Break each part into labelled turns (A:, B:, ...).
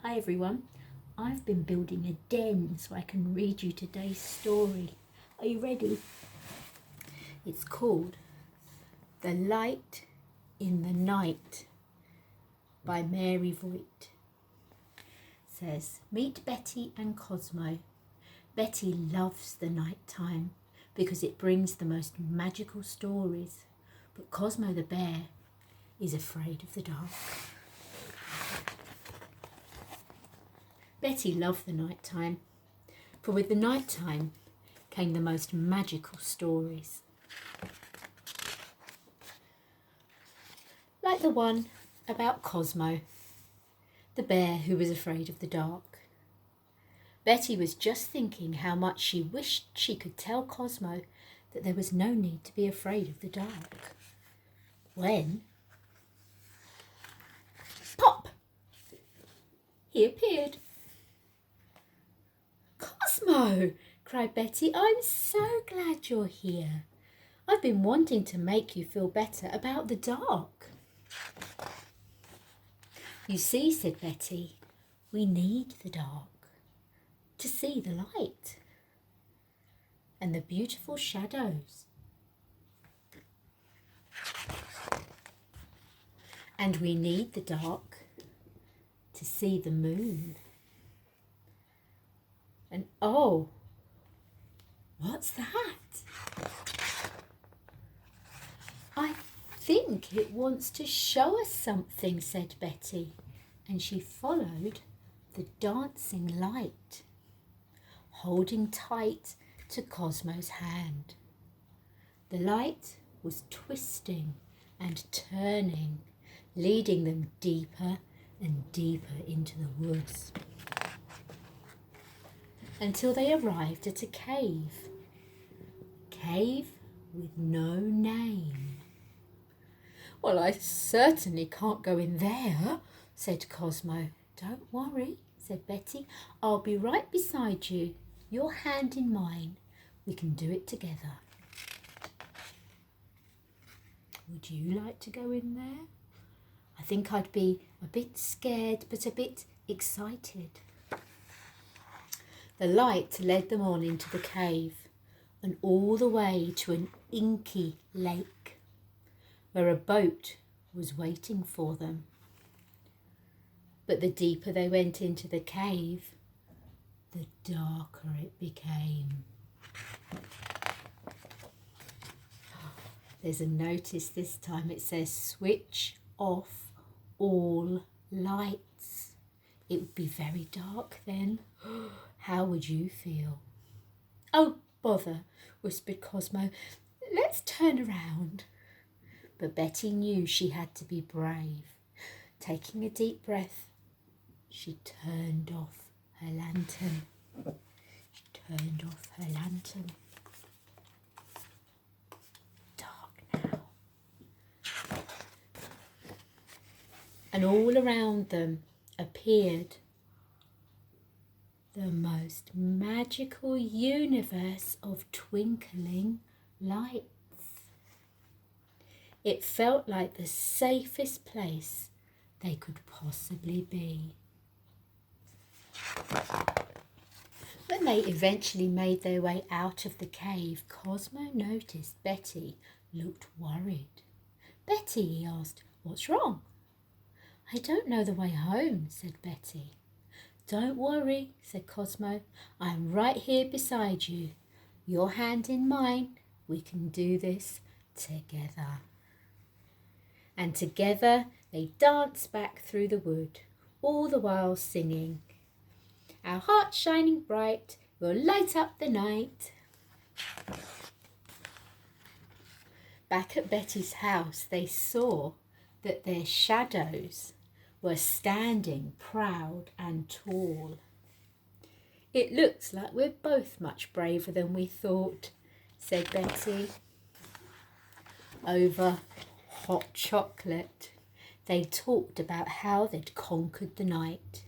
A: Hi everyone, I've been building a den so I can read you today's story. Are you ready? It's called The Light in the Night by Mary Voigt. It says, meet Betty and Cosmo. Betty loves the night time because it brings the most magical stories, but Cosmo the bear is afraid of the dark. Betty loved the night time, for with the night time came the most magical stories. Like the one about Cosmo, the bear who was afraid of the dark. Betty was just thinking how much she wished she could tell Cosmo that there was no need to be afraid of the dark. When, pop, he appeared. Cosmo, cried Betty, I'm so glad you're here. I've been wanting to make you feel better about the dark. You see, said Betty, we need the dark to see the light and the beautiful shadows. And we need the dark to see the moon. And oh, what's that? I think it wants to show us something, said Betty, and she followed the dancing light, holding tight to Cosmo's hand. The light was twisting and turning, leading them deeper and deeper into the woods, until they arrived at a cave with no name. Well, I certainly can't go in there, said Cosmo. Don't worry, said Betty. I'll be right beside you, your hand in mine. We can do it together. Would you like to go in there? I think I'd be a bit scared, but a bit excited. The light led them on into the cave and all the way to an inky lake where a boat was waiting for them. But the deeper they went into the cave, the darker it became. There's a notice this time. It says, switch off all lights. It would be very dark then. How would you feel? Oh, bother, whispered Cosmo. Let's turn around. But Betty knew she had to be brave. Taking a deep breath, she turned off her lantern. Dark now. And all around them appeared the most magical universe of twinkling lights. It felt like the safest place they could possibly be. When they eventually made their way out of the cave, Cosmo noticed Betty looked worried. Betty, he asked, what's wrong? I don't know the way home, said Betty. Don't worry, said Cosmo. I'm right here beside you. Your hand in mine. We can do this together. And together they danced back through the wood, all the while singing, our hearts shining bright, we'll light up the night. Back at Betty's house, they saw that their shadows were standing proud and tall. It looks like we're both much braver than we thought, said Betty. Over hot chocolate, they talked about how they'd conquered the night,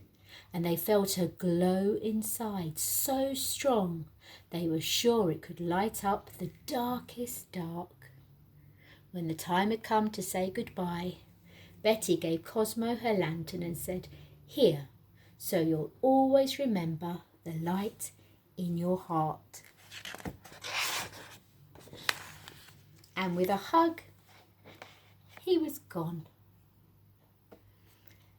A: and they felt a glow inside so strong they were sure it could light up the darkest dark. When the time had come to say goodbye, Betty gave Cosmo her lantern and said, Here, so you'll always remember the light in your heart. And with a hug, he was gone.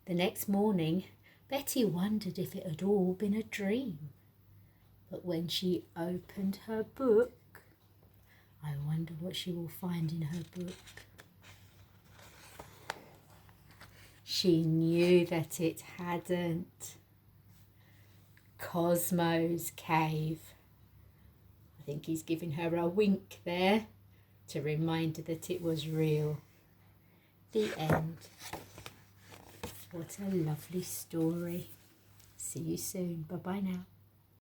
A: The next morning, Betty wondered if it had all been a dream. But when she opened her book, I wonder what she will find in her book. She knew that it hadn't. Cosmo's cave. I think he's giving her a wink there to remind her that it was real. The end. What a lovely story. See you soon. Bye-bye now.